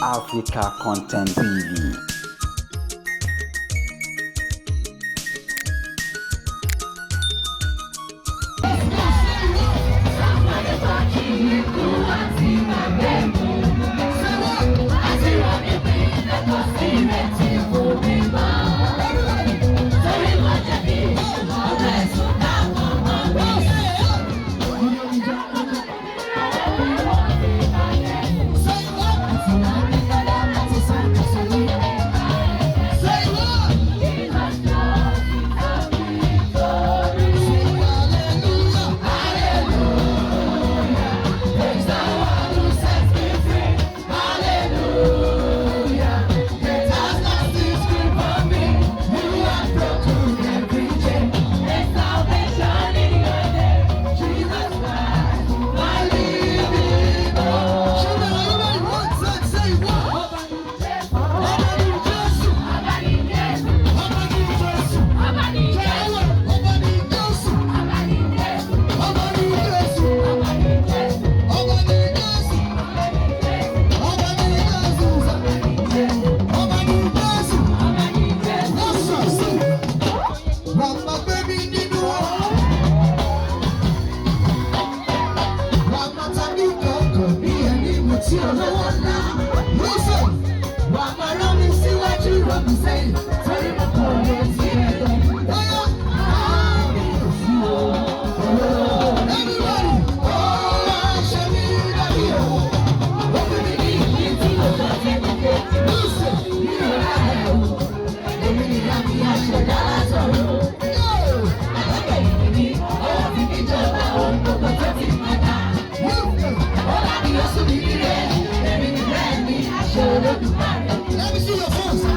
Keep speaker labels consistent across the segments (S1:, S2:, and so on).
S1: Africa Content TV.
S2: Let me see your phones. Say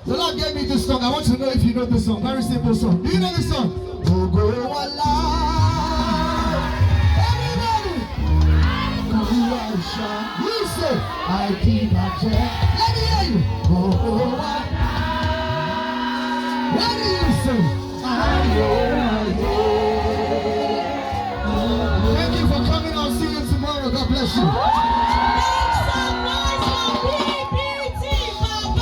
S2: the Lord gave me this song. I want to know if you know this song. Very simple song. Do you know this song? Oh, go alive. Everybody. You say, I keep my check. Let me hear you. Oh, alive. What do you say? Thank you for coming. I'll see you tomorrow. God bless you.